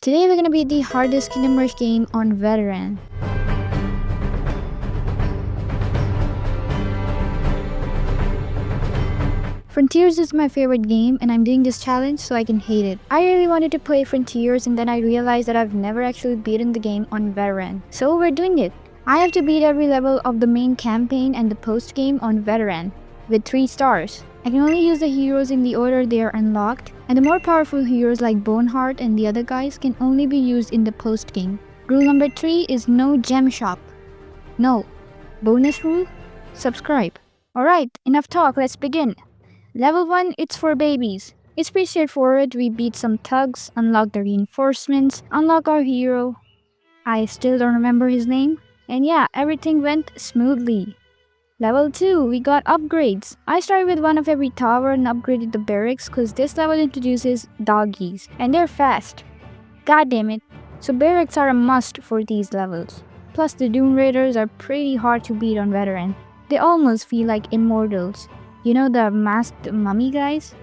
Today we're gonna beat the hardest Kingdom Rush game on Veteran. Frontiers is my favorite game and I'm doing this challenge so I can hate it. I really wanted to play Frontiers and then I realized that I've never actually beaten the game on Veteran. So we're doing it. I have to beat every level of the main campaign and the post game on Veteran with 3 stars. I can only use the heroes in the order they are unlocked, and the more powerful heroes like Bonehart and the other guys can only be used in the post game. Rule number 3 is no gem shop. No. Bonus rule? Subscribe. Alright, enough talk, let's begin. Level 1, it's for babies. It's pretty straightforward. We beat some thugs, unlock the reinforcements, unlock our hero. I still don't remember his name. And yeah, everything went smoothly. Level 2, we got upgrades. I started with one of every tower and upgraded the barracks cause this level introduces doggies and they're fast. God damn it. So barracks are a must for these levels. Plus the Doom Raiders are pretty hard to beat on Veteran. They almost feel like Immortals. You know the masked mummy guys?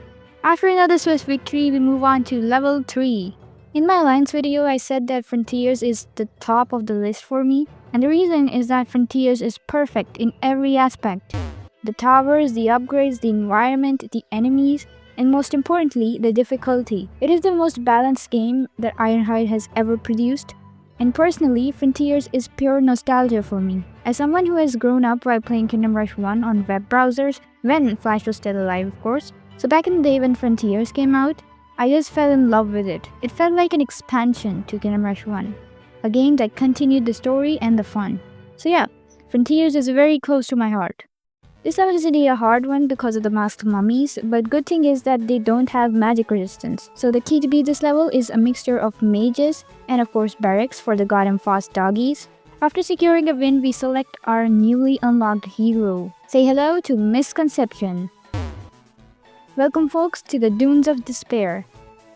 After another swift victory, we move on to level 3. In my Alliance video, I said that Frontiers is the top of the list for me. And the reason is that Frontiers is perfect in every aspect. The towers, the upgrades, the environment, the enemies, and most importantly, the difficulty. It is the most balanced game that Ironhide has ever produced. And personally, Frontiers is pure nostalgia for me. As someone who has grown up while playing Kingdom Rush 1 on web browsers, when Flash was still alive of course. So back in the day when Frontiers came out, I just fell in love with it. It felt like an expansion to Kingdom Rush 1. A game that continued the story and the fun. So yeah, Frontiers is very close to my heart. This level is indeed a hard one because of the masked mummies, but good thing is that they don't have magic resistance. So the key to beat this level is a mixture of mages and of course barracks for the goddamn fast doggies. After securing a win, we select our newly unlocked hero. Say hello to Misconception. Welcome folks to the Dunes of Despair.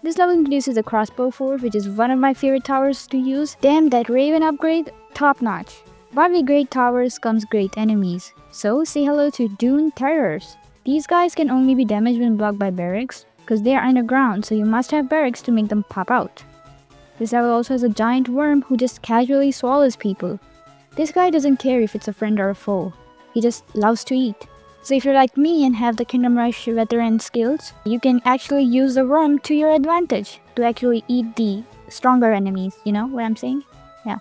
This level introduces a crossbow fort, which is one of my favorite towers to use. Damn, that Raven upgrade, top notch. But with great towers comes great enemies. So say hello to Dune Terrors. These guys can only be damaged when blocked by barracks, because they are underground, so you must have barracks to make them pop out. This level also has a giant worm who just casually swallows people. This guy doesn't care if it's a friend or a foe. He just loves to eat. So if you're like me and have the Kingdom Rush veteran skills, you can actually use the worm to your advantage to actually eat the stronger enemies, you know what I'm saying? Yeah.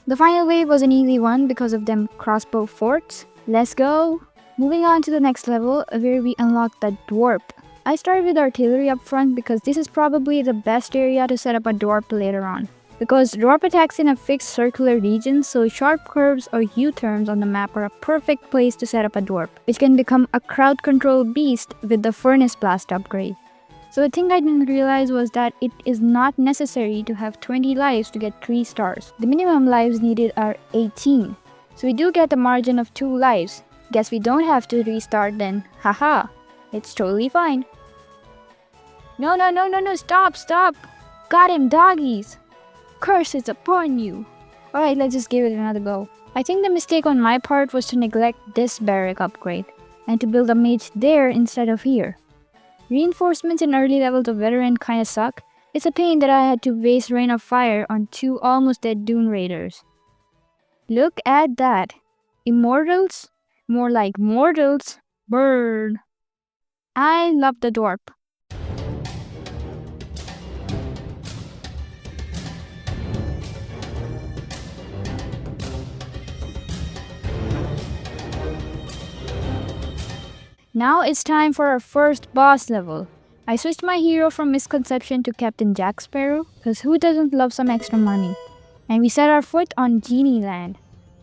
The final wave was an easy one because of them crossbow forts. Let's go! Moving on to the next level where we unlock the Dwarf. I started with artillery up front because this is probably the best area to set up a Dwarf later on. Because Dwarf attacks in a fixed circular region, so sharp curves or U-turns on the map are a perfect place to set up a Dwarf, which can become a crowd control beast with the Furnace Blast upgrade. So the thing I didn't realize was that it is not necessary to have 20 lives to get 3 stars. The minimum lives needed are 18. So we do get a margin of 2 lives. Guess we don't have to restart then. Haha, it's totally fine. No, stop! Got him, doggies! Curses upon you! Alright, let's just give it another go. I think the mistake on my part was to neglect this barrack upgrade, and to build a mage there instead of here. Reinforcements in early levels of Veteran kinda suck. It's a pain that I had to waste Rain of Fire on 2 almost dead Doom Raiders. Look at that! Immortals? More like mortals. Burn! I love the Dwarf. Now it's time for our first boss level. I switched my hero from Misconception to Captain Jack Sparrow, cause who doesn't love some extra money? And we set our foot on Genie Land.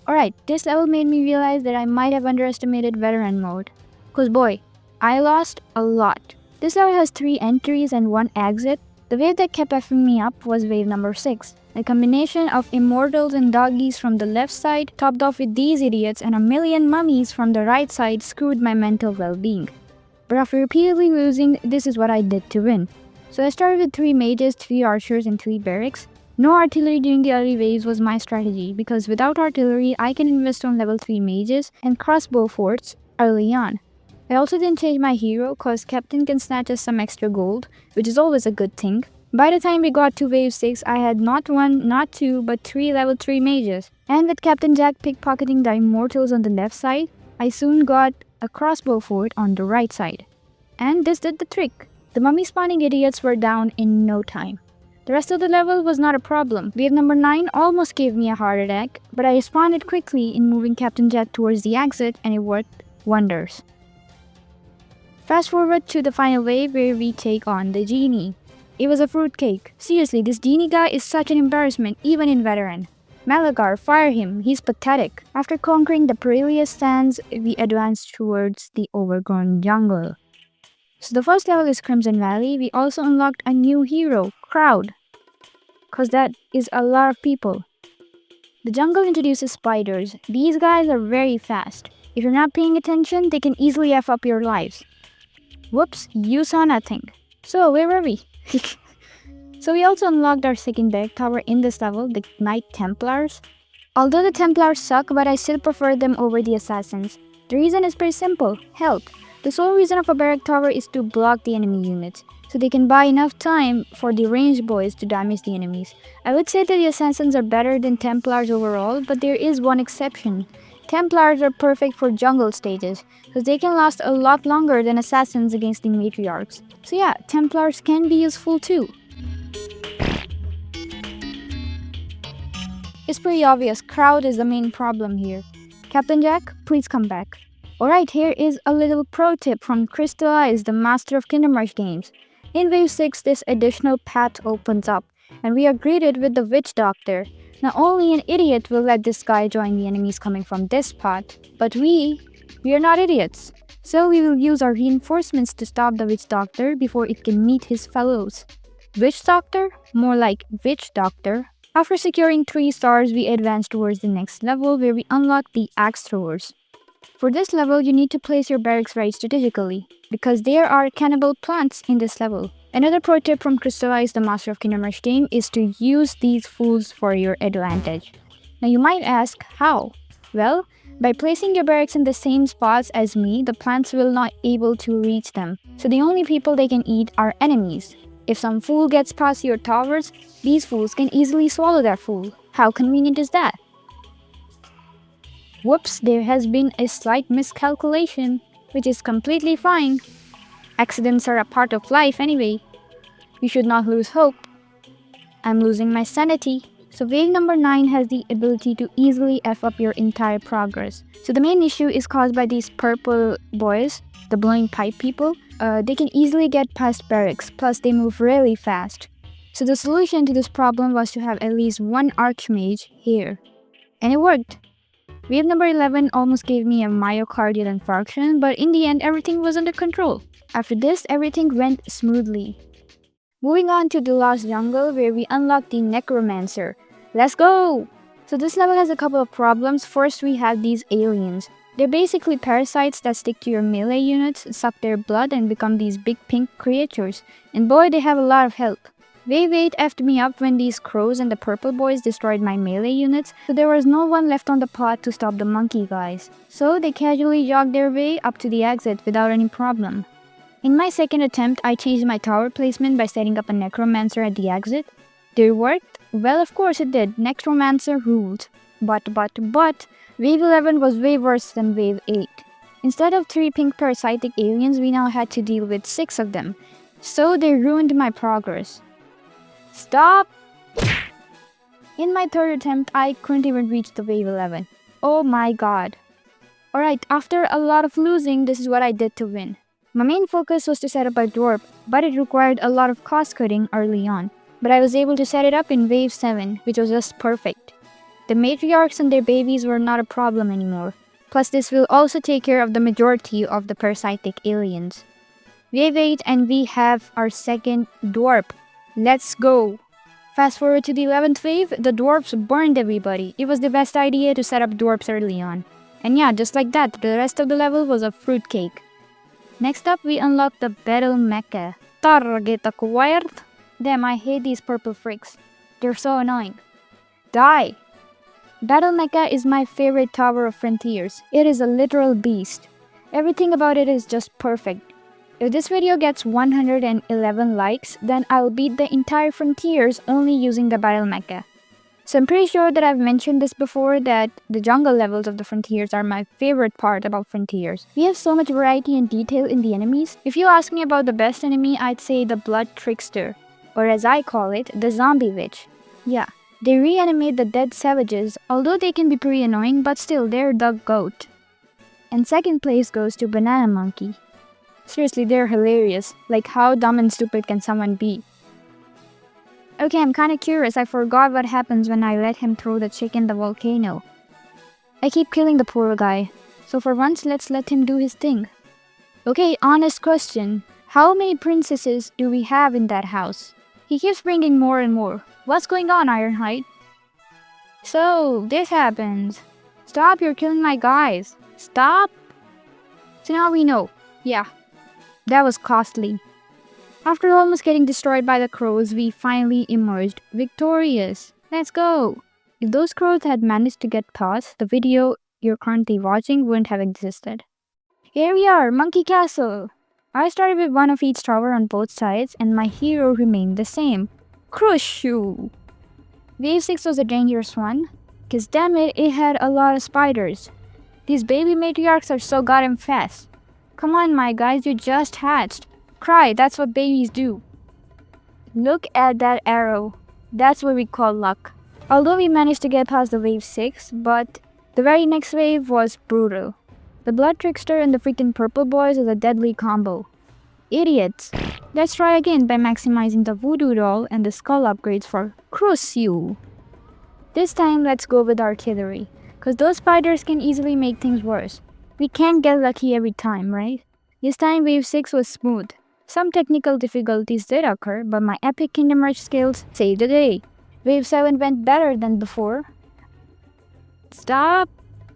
Alright, this level made me realize that I might have underestimated Veteran mode. Cause boy, I lost a lot. This level has 3 entries and 1 exit. The wave that kept effing me up was wave number 6. A combination of Immortals and doggies from the left side, topped off with these idiots and a million mummies from the right side screwed my mental well-being. But after repeatedly losing, this is what I did to win. So I started with 3 mages, 3 archers and 3 barracks. No artillery during the early waves was my strategy because without artillery, I can invest on level 3 mages and crossbow forts early on. I also didn't change my hero cause Captain can snatch us some extra gold, which is always a good thing. By the time we got to wave 6, I had not 1, not 2, but 3 level 3 mages. And with Captain Jack pickpocketing the Immortals on the left side, I soon got a crossbow fort on the right side. And this did the trick. The mummy spawning idiots were down in no time. The rest of the level was not a problem. Wave number 9 almost gave me a heart attack, but I responded quickly in moving Captain Jack towards the exit and it worked wonders. Fast forward to the final wave where we take on the genie. It was a fruitcake. Seriously, this genie guy is such an embarrassment even in veteran. Malagar, fire him, he's pathetic. After conquering the perilous sands, we advanced towards the overgrown jungle. So the first level is Crimson Valley. We also unlocked a new hero, Crowd, cause that is a lot of people. The jungle introduces spiders. These guys are very fast. If you're not paying attention, they can easily F up your lives. Whoops, you saw nothing. So where were we? So we also unlocked our second barrack tower in this level, the Knight Templars. Although the Templars suck, but I still prefer them over the Assassins. The reason is pretty simple, health. The sole reason of a barrack tower is to block the enemy units, so they can buy enough time for the ranged boys to damage the enemies. I would say that the Assassins are better than Templars overall, but there is one exception. Templars are perfect for jungle stages, because they can last a lot longer than Assassins against the Matriarchs. So yeah, Templars can be useful too. It's pretty obvious, Crowd is the main problem here. Captain Jack, please come back. Alright, here is a little pro tip from Crystallize, the master of Kingdom Rush games. In Wave 6, this additional path opens up, and we are greeted with the Witch Doctor. Now only an idiot will let this guy join the enemies coming from this path, but we are not idiots. So we will use our reinforcements to stop the Witch Doctor before it can meet his fellows. Witch Doctor? More like Witch Doctor. After securing 3 stars, we advance towards the next level where we unlock the Axe Throwers. For this level, you need to place your barracks very strategically, because there are cannibal plants in this level. Another pro tip from Crystallize, the master of Kingdom Rush game, is to use these fools for your advantage. Now you might ask, how? Well, by placing your barracks in the same spots as me, the plants will not able to reach them, so the only people they can eat are enemies. If some fool gets past your towers, these fools can easily swallow that fool. How convenient is that? Whoops, there has been a slight miscalculation, which is completely fine. Accidents are a part of life anyway. We should not lose hope. I'm losing my sanity. So wave number 9 has the ability to easily F up your entire progress. So the main issue is caused by these purple boys, the blowing pipe people. They can easily get past barracks, plus they move really fast. So the solution to this problem was to have at least one Archmage here. And it worked. Wave number 11 almost gave me a myocardial infarction, but in the end everything was under control. After this, everything went smoothly. Moving on to the last jungle where we unlock the Necromancer. Let's go! So this level has a couple of problems. First, we have these aliens. They're basically parasites that stick to your melee units, suck their blood, and become these big pink creatures. And boy, they have a lot of health. Wave 8 effed me up when these crows and the purple boys destroyed my melee units, so there was no one left on the path to stop the monkey guys. So they casually jogged their way up to the exit without any problem. In my second attempt, I changed my tower placement by setting up a Necromancer at the exit. Did it work? Well, of course it did. Necromancer ruled. But, Wave 11 was way worse than Wave 8. Instead of 3 pink parasitic aliens, we now had to deal with 6 of them. So they ruined my progress. Stop! In my third attempt, I couldn't even reach the Wave 11. Oh my god. Alright, after a lot of losing, this is what I did to win. My main focus was to set up a dwarf, but it required a lot of cost cutting early on. But I was able to set it up in Wave 7, which was just perfect. The matriarchs and their babies were not a problem anymore. Plus this will also take care of the majority of the parasitic aliens. Wave 8 and we have our second dwarf. Let's go! Fast forward to the 11th wave, the dwarfs burned everybody. It was the best idea to set up dwarfs early on. And yeah, just like that, the rest of the level was a fruitcake. Next up, we unlocked the Battle Mecha. Target acquired. Damn, I hate these purple freaks. They're so annoying. Die! Battle Mecha is my favorite tower of Frontiers. It is a literal beast. Everything about it is just perfect. If this video gets 111 likes, then I'll beat the entire frontiers only using the battle mecha. So I'm pretty sure that I've mentioned this before, that the jungle levels of the frontiers are my favorite part about frontiers. We have so much variety and detail in the enemies. If you ask me about the best enemy, I'd say the blood trickster, or as I call it, the zombie witch. Yeah, they reanimate the dead savages, although they can be pretty annoying, but still they're the GOAT. And second place goes to Banana Monkey. Seriously, they're hilarious. Like, how dumb and stupid can someone be? Okay, I'm kinda curious. I forgot what happens when I let him throw the chick in the volcano. I keep killing the poor guy. So for once, let's let him do his thing. Okay, honest question. How many princesses do we have in that house? He keeps bringing more and more. What's going on, Ironhide? So, this happens. Stop, you're killing my guys. Stop. So now we know. Yeah, that was costly. After almost getting destroyed by the crows, we finally emerged victorious. Let's go! If those crows had managed to get past, the video you're currently watching wouldn't have existed. Here we are, Monkey Castle! I started with one of each tower on both sides, and my hero remained the same. Crush you! Wave 6 was a dangerous one, cause damn it, it had a lot of spiders. These baby matriarchs are so goddamn fast. Come on, my guys, you just hatched. Cry, that's what babies do. Look at that arrow. That's what we call luck. Although we managed to get past the wave 6, but the very next wave was brutal. The blood trickster and the freaking purple boys is a deadly combo. Idiots. Let's try again by maximizing the voodoo doll and the skull upgrades for Crush You. This time let's go with artillery, cause those spiders can easily make things worse. We can't get lucky every time, right? This time wave 6 was smooth. Some technical difficulties did occur, but my epic Kingdom Rush skills saved the day. Wave 7 went better than before. Stop!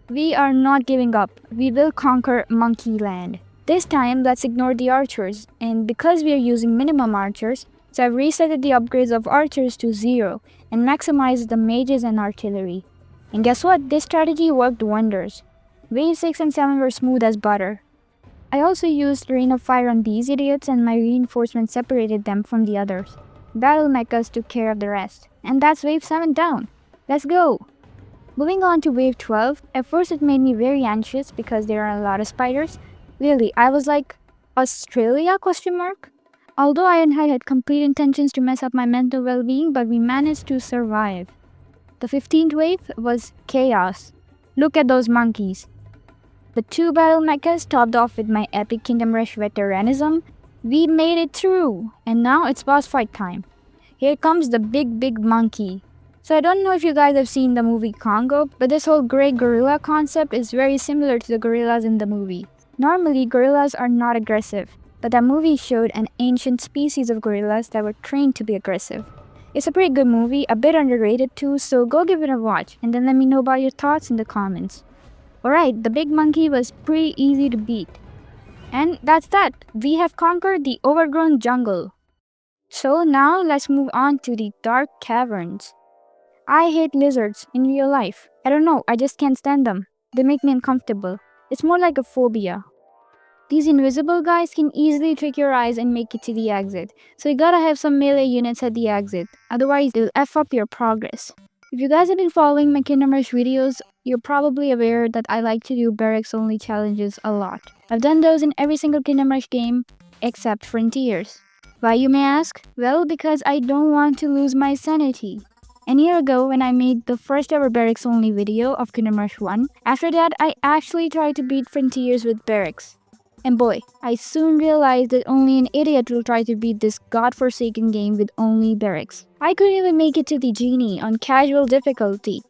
We are not giving up. We will conquer Monkey Land. This time, let's ignore the archers, and because we are using minimum archers, so I've resetted the upgrades of archers to 0 and maximized the mages and artillery. And guess what? This strategy worked wonders. Wave 6 and 7 were smooth as butter. I also used Rain of Fire on these idiots, and my reinforcements separated them from the others. Battle mechas took care of the rest. And that's wave 7 down. Let's go! Moving on to wave 12, at first it made me very anxious because there are a lot of spiders. Really, I was like, Australia? ? Although Ironhide had complete intentions to mess up my mental well-being, but we managed to survive. The 15th wave was chaos. Look at those monkeys. The 2 battle mechas topped off with my epic Kingdom Rush veteranism. We made it through, and now it's boss fight time. Here comes the big monkey. So I don't know if you guys have seen the movie Congo, but this whole grey gorilla concept is very similar to the gorillas in the movie. Normally, gorillas are not aggressive, but that movie showed an ancient species of gorillas that were trained to be aggressive. It's a pretty good movie, a bit underrated too, so go give it a watch, and then let me know about your thoughts in the comments. Alright, the big monkey was pretty easy to beat. And that's that. We have conquered the overgrown jungle. So now let's move on to the dark caverns. I hate lizards in real life. I don't know, I just can't stand them. They make me uncomfortable. It's more like a phobia. These invisible guys can easily trick your eyes and make it to the exit. So you gotta have some melee units at the exit. Otherwise, they'll F up your progress. If you guys have been following my Kingdom Rush videos, you're probably aware that I like to do barracks only challenges a lot. I've done those in every single Kingdom Rush game, except Frontiers. Why, you may ask? Well, because I don't want to lose my sanity. A year ago, when I made the first ever barracks only video of Kingdom Rush 1, after that I actually tried to beat Frontiers with barracks. And boy, I soon realized that only an idiot will try to beat this godforsaken game with only barracks. I couldn't even make it to the genie on casual difficulty.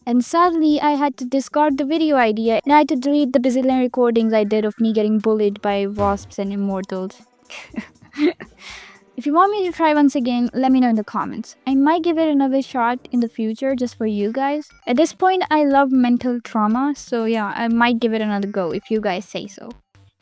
And sadly, I had to discard the video idea and I had to delete the bazillion recordings I did of me getting bullied by wasps and immortals. If you want me to try once again, let me know in the comments. I might give it another shot in the future just for you guys. At this point, I love mental trauma, so yeah, I might give it another go if you guys say so.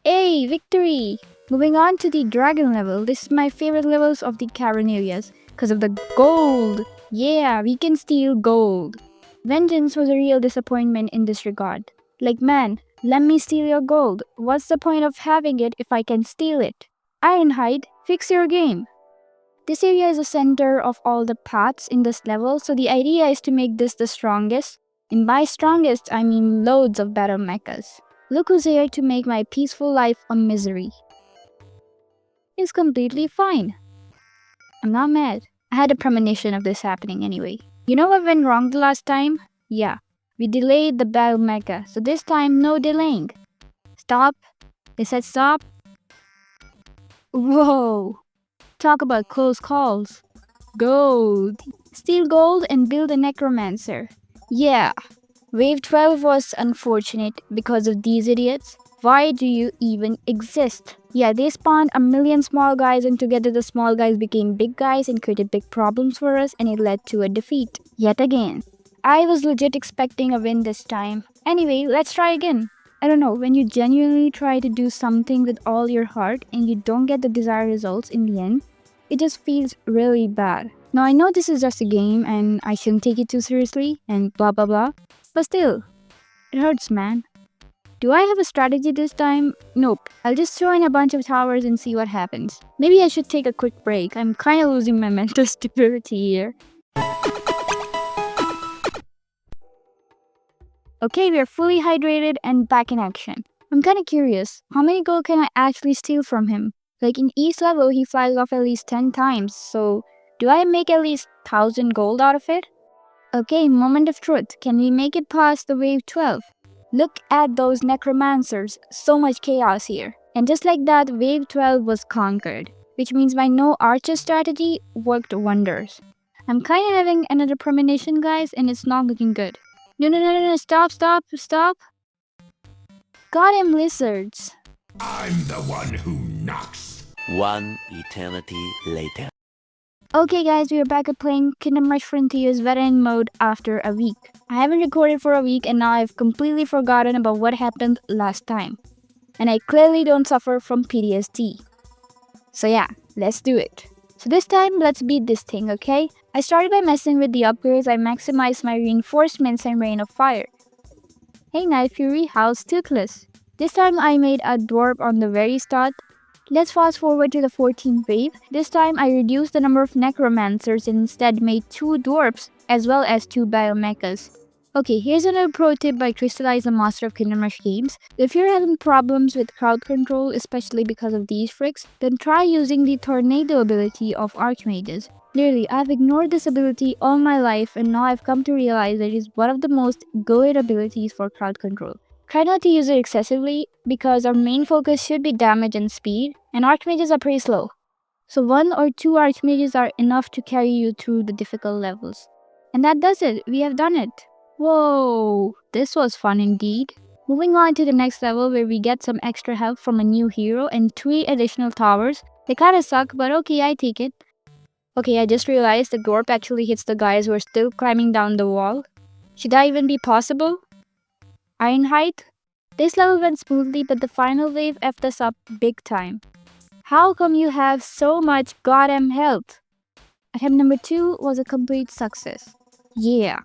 Hey, victory! Moving on to the dragon level, this is my favorite levels of the cavern areas because of the gold. Yeah, we can steal gold. Vengeance was a real disappointment in this regard. Like, man, let me steal your gold. What's the point of having it if I can steal it? Ironhide, fix your game. This area is the center of all the paths in this level, so the idea is to make this the strongest. And by strongest, I mean loads of battle mechas. Look who's here to make my peaceful life a misery. It's completely fine. I'm not mad. I had a premonition of this happening anyway. You know what went wrong the last time? Yeah, we delayed the battle mecha, so this time no delaying. Stop. They said stop. Whoa. Talk about close calls. Gold. Steal gold and build a necromancer. Yeah. Wave 12 was unfortunate because of these idiots. Why do you even exist? Yeah, they spawned a million small guys and together the small guys became big guys and created big problems for us and it led to a defeat. Yet again. I was legit expecting a win this time. Anyway, let's try again. I don't know, when you genuinely try to do something with all your heart and you don't get the desired results in the end, it just feels really bad. Now I know this is just a game and I shouldn't take it too seriously and blah blah blah, but still, it hurts, man. Do I have a strategy this time? Nope. I'll just throw in a bunch of towers and see what happens. Maybe I should take a quick break. I'm kinda losing my mental stability here. Okay, we are fully hydrated and back in action. I'm kinda curious, how many gold can I actually steal from him? Like in each level, he flies off at least 10 times, so do I make at least 1000 gold out of it? Okay, moment of truth. Can we make it past the wave 12? Look at those necromancers, so much chaos here. And just like that, wave 12 was conquered, which means my no archer strategy worked wonders. I'm kinda having another premonition, guys, and it's not looking good. No, stop. Goddamn lizards. I'm the one who knocks. One eternity later. Okay guys, we are back at playing Kingdom Rush Frontiers veteran mode after a week. I haven't recorded for a week and now I've completely forgotten about what happened last time. And I clearly don't suffer from PTSD. So yeah, let's do it. So this time, let's beat this thing, okay? I started by messing with the upgrades. I maximized my reinforcements and rain of fire. Hey Night Fury, how's Toothless? This time I made a dwarf on the very start. Let's fast forward to the 14th wave. This time I reduced the number of necromancers and instead made 2 dwarfs as well as 2 biomechas. Okay, here's another pro tip by Crystallize, the master of Kingdom Rush games. If you're having problems with crowd control, especially because of these freaks, then try using the tornado ability of Archmages. Literally, I've ignored this ability all my life and now I've come to realize that it is one of the most good abilities for crowd control. Try not to use it excessively because our main focus should be damage and speed, and Archmages are pretty slow. So 1 or 2 Archmages are enough to carry you through the difficult levels. And that does it, we have done it. Whoa, this was fun indeed. Moving on to the next level where we get some extra help from a new hero and 3 additional towers. They kinda suck, but okay, I take it. Okay, I just realized the dwarf actually hits the guys who are still climbing down the wall. Should that even be possible? Ironhide? This level went smoothly, but the final wave effed us up big time. How come you have so much goddamn health? Attempt number 2 was a complete success. Yeah.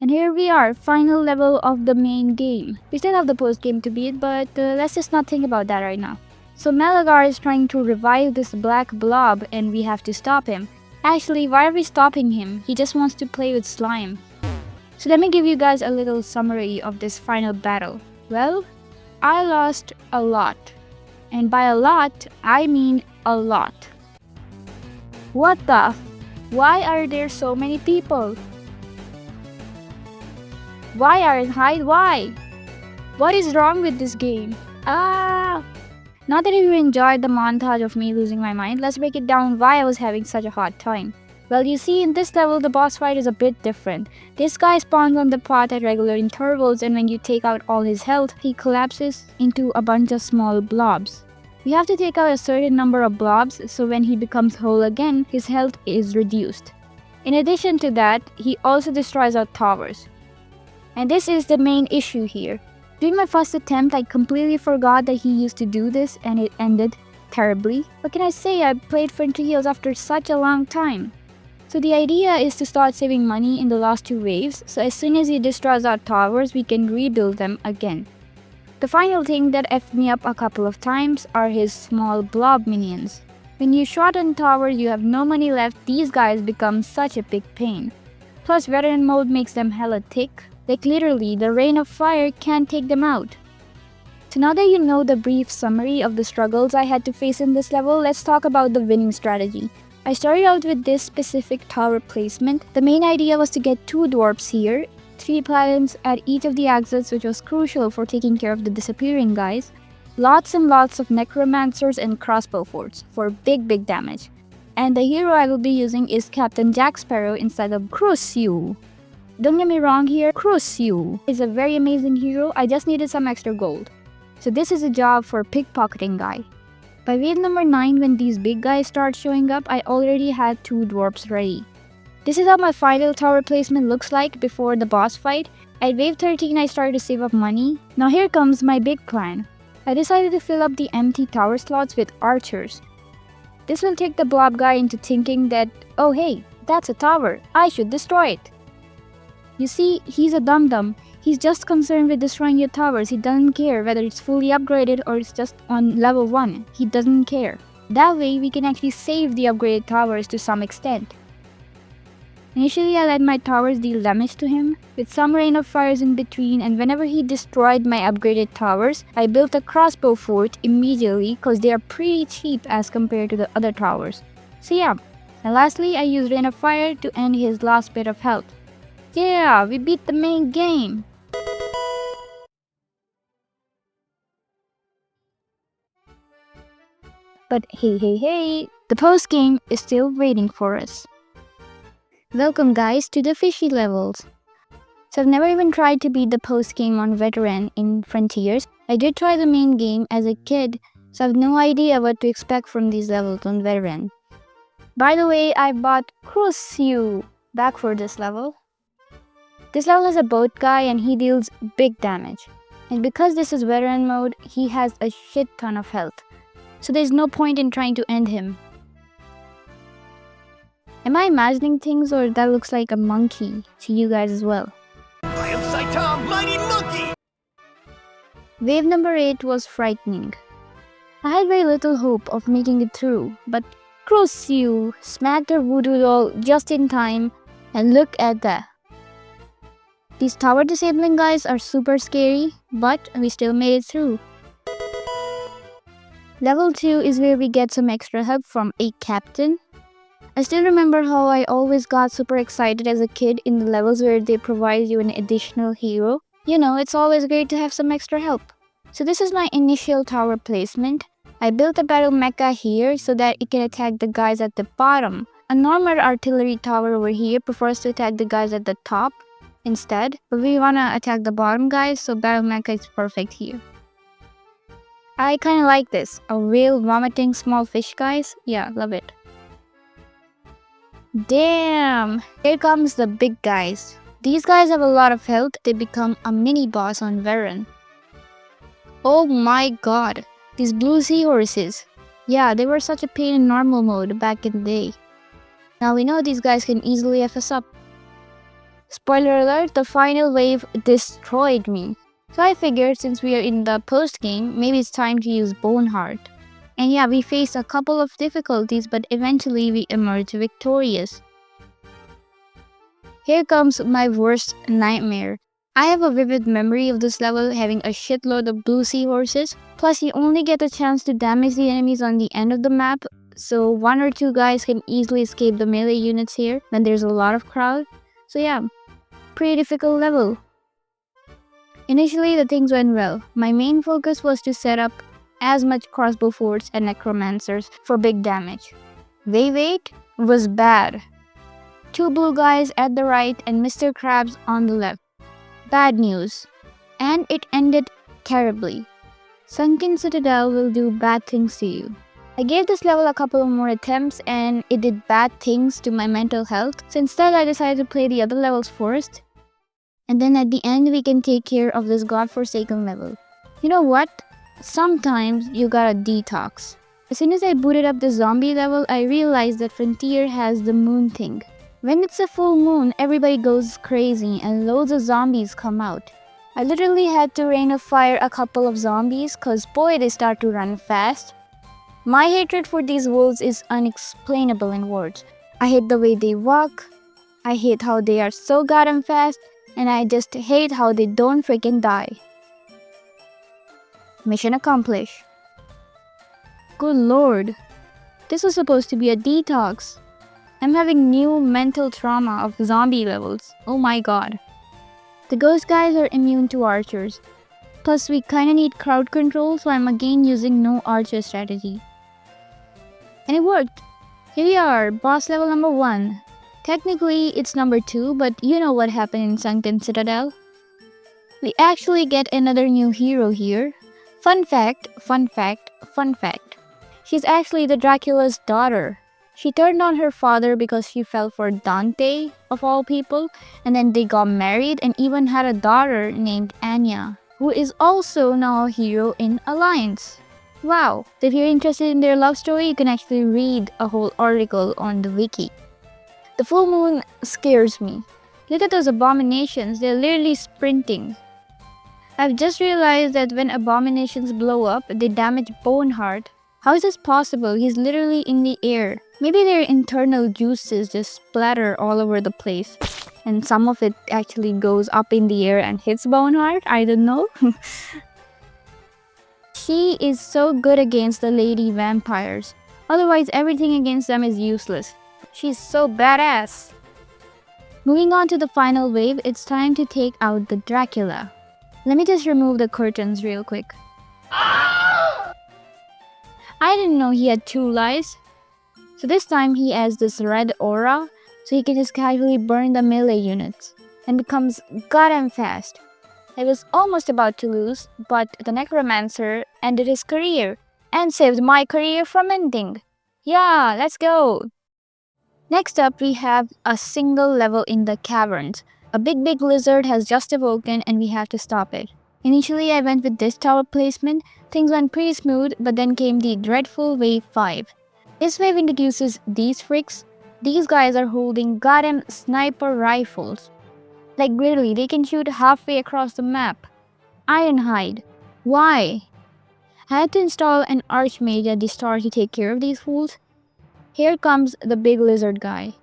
And here we are, final level of the main game. We still have the post game to beat, but let's just not think about that right now. So Malagar is trying to revive this black blob and we have to stop him. Actually, why are we stopping him? He just wants to play with slime. So let me give you guys a little summary of this final battle. Well, I lost a lot. And by a lot, I mean a lot. What the f? Why are there so many people? Why Ironhide? Why? What is wrong with this game? Now that you enjoyed the montage of me losing my mind, let's break it down why I was having such a hard time. Well, you see, in this level, the boss fight is a bit different. This guy spawns on the path at regular intervals, and when you take out all his health, he collapses into a bunch of small blobs. You have to take out a certain number of blobs, so when he becomes whole again, his health is reduced. In addition to that, he also destroys our towers. And this is the main issue here. During my first attempt, I completely forgot that he used to do this and it ended terribly. What can I say? I played Frontiers after such a long time. So the idea is to start saving money in the last 2 waves, so as soon as he destroys our towers, we can rebuild them again. The final thing that effed me up a couple of times are his small blob minions. When you shot on towers you have no money left, these guys become such a big pain. Plus veteran mode makes them hella thick, like literally the rain of fire can't take them out. So now that you know the brief summary of the struggles I had to face in this level, let's talk about the winning strategy. I started out with this specific tower placement. The main idea was to get 2 dwarfs here, 3 pylons at each of the exits, which was crucial for taking care of the disappearing guys, lots and lots of necromancers and crossbow forts for big damage. And the hero I will be using is Captain Jack Sparrow instead of Crucio. Don't get me wrong here, Crucio is a very amazing hero, I just needed some extra gold. So this is a job for pickpocketing guy. By wave number 9, when these big guys start showing up, I already had 2 dwarfs ready. This is how my final tower placement looks like before the boss fight. At wave 13 I started to save up money. Now here comes my big plan. I decided to fill up the empty tower slots with archers. This will trick the blob guy into thinking that, oh hey, that's a tower, I should destroy it. You see, he's a dum-dum. He's just concerned with destroying your towers. He doesn't care whether it's fully upgraded or it's just on level 1. He doesn't care. That way we can actually save the upgraded towers to some extent. Initially I let my towers deal damage to him, with some rain of fires in between, and whenever he destroyed my upgraded towers, I built a crossbow fort immediately cause they are pretty cheap as compared to the other towers. So yeah, and lastly I used rain of fire to end his last bit of health. Yeah, we beat the main game! But hey, the post game is still waiting for us. Welcome guys to the fishy levels. So I've never even tried to beat the post game on veteran in Frontiers. I did try the main game as a kid, so I have no idea what to expect from these levels on veteran. By the way, I bought Crucio back for this level. This level is a boat guy and he deals big damage. And because this is veteran mode, he has a shit ton of health. So there's no point in trying to end him. Am I imagining things or that looks like a monkey to you guys as well? I am Saita, mighty monkey! Wave number 8 was frightening. I had very little hope of making it through, but Crucio smacked her voodoo doll just in time, and look at that. These tower disabling guys are super scary, but we still made it through. Level 2 is where we get some extra help from a captain. I still remember how I always got super excited as a kid in the levels where they provide you an additional hero. You know, it's always great to have some extra help. So this is my initial tower placement. I built a battle mecha here so that it can attack the guys at the bottom. A normal artillery tower over here prefers to attack the guys at the top instead, but we wanna attack the bottom guys, so battle mecha is perfect here. I kinda like this. A whale vomiting small fish guys. Yeah, love it. Damn! Here comes the big guys. These guys have a lot of health. They become a mini boss on Varen. Oh my god. These blue seahorses. Yeah, they were such a pain in normal mode back in the day. Now we know these guys can easily F us up. Spoiler alert, the final wave destroyed me. So I figured since we are in the post game, maybe it's time to use bonehart. And yeah, we faced a couple of difficulties, but eventually we emerged victorious. Here comes my worst nightmare. I have a vivid memory of this level having a shitload of blue seahorses, plus you only get a chance to damage the enemies on the end of the map, so 1 or 2 guys can easily escape the melee units here when there's a lot of crowd. So yeah, pretty difficult level. Initially the things went well. My main focus was to set up as much crossbow forts and necromancers for big damage. Wave 8 was bad. 2 blue guys at the right and Mr. Krabs on the left. Bad news. And it ended terribly. Sunken Citadel will do bad things to you. I gave this level a couple more attempts and it did bad things to my mental health, so instead I decided to play the other levels first. And then at the end we can take care of this godforsaken level. You know what? Sometimes you gotta detox. As soon as I booted up the zombie level, I realized that Frontier has the moon thing. When it's a full moon, everybody goes crazy and loads of zombies come out. I literally had to rain of fire a couple of zombies cause boy they start to run fast. My hatred for these wolves is unexplainable in words. I hate the way they walk, I hate how they are so goddamn fast, and I just hate how they don't freaking die. Mission accomplished. Good lord, this was supposed to be a detox. I'm having new mental trauma of zombie levels. Oh my god. The ghost guys are immune to archers. Plus we kinda need crowd control, so I'm again using no archer strategy. And it worked. Here we are, boss level number 1. Technically it's number 2, but you know what happened in Sunken Citadel. We actually get another new hero here. Fun fact, fun fact, fun fact. She's actually the Dracula's daughter. She turned on her father because she fell for Dante, of all people, and then they got married and even had a daughter named Anya, who is also now a hero in Alliance. Wow, so if you're interested in their love story, you can actually read a whole article on the wiki. The full moon scares me. Look at those abominations, they're literally sprinting. I've just realized that when abominations blow up, they damage Bonehart. How is this possible? He's literally in the air. Maybe their internal juices just splatter all over the place. And some of it actually goes up in the air and hits Bonehart? I don't know. She is so good against the lady vampires. Otherwise, everything against them is useless. She's so badass. Moving on to the final wave, it's time to take out the Dracula. Let me just remove the curtains real quick. I didn't know he had 2 lives. So this time he has this red aura, so he can just casually burn the melee units and becomes goddamn fast. I was almost about to lose, but the Necromancer ended his career and saved my career from ending. Yeah, let's go! Next up, we have a single level in the Caverns. A big lizard has just awoken and we have to stop it. Initially, I went with this tower placement. Things went pretty smooth, but then came the dreadful wave 5. This wave introduces these freaks. These guys are holding goddamn sniper rifles. Like literally, they can shoot halfway across the map. Ironhide. Why? I had to install an archmage at the start to take care of these fools. Here comes the big lizard guy.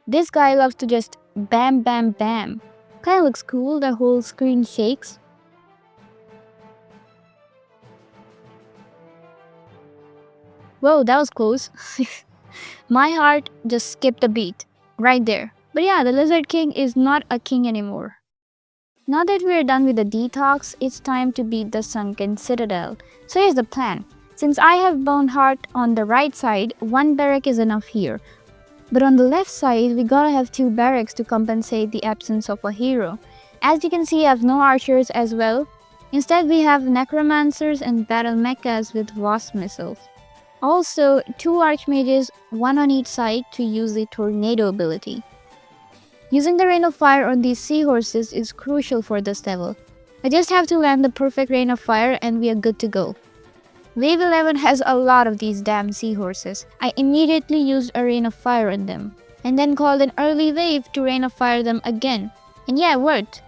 This guy loves to just bam bam bam. Kinda looks cool, the whole screen shakes. Whoa, that was close. My heart just skipped a beat. Right there. But yeah, the Lizard King is not a king anymore. Now that we're done with the detox, it's time to beat the Sunken Citadel. So here's the plan. Since I have bonehart on the right side, 1 barrack is enough here. But on the left side, we gotta have 2 barracks to compensate the absence of a hero. As you can see, I have no archers as well. Instead, we have necromancers and battle mechas with wasp missiles. Also, 2 archmages, 1 on each side to use the tornado ability. Using the rain of fire on these seahorses is crucial for this level. I just have to land the perfect rain of fire and we are good to go. Wave 11 has a lot of these damn seahorses. I immediately used a rain of fire on them, and then called an early wave to rain of fire them again. And yeah, it worked.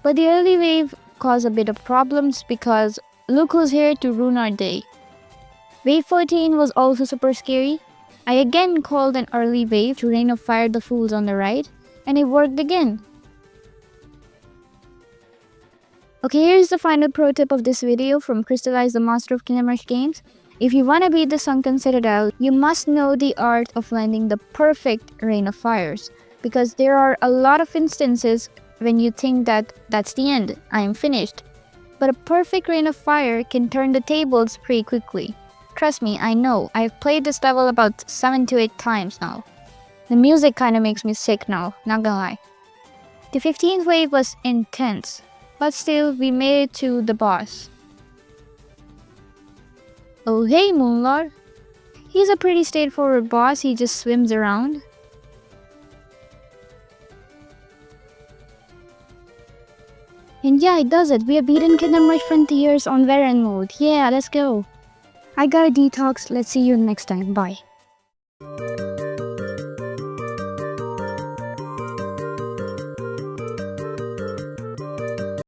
But the early wave caused a bit of problems because look who's here to ruin our day. Wave 14 was also super scary. I again called an early wave to rain of fire the fools on the right, and it worked again. Okay, here's the final pro tip of this video from Crystallize the Master of Kingdom Rush Games. If you want to beat the Sunken Citadel, you must know the art of landing the perfect rain of fires. Because there are a lot of instances when you think that that's the end, I am finished. But a perfect rain of fire can turn the tables pretty quickly. Trust me, I know. I've played this level about 7 to 8 times now. The music kinda makes me sick now, not gonna lie. The 15th wave was intense, but still we made it to the boss. Oh hey Moonlord. He's a pretty straightforward boss, he just swims around. And yeah, it does it. We have beaten Kingdom Rush Frontiers on Veteran mode. Yeah, let's go. I gotta detox. Let's see you next time. Bye.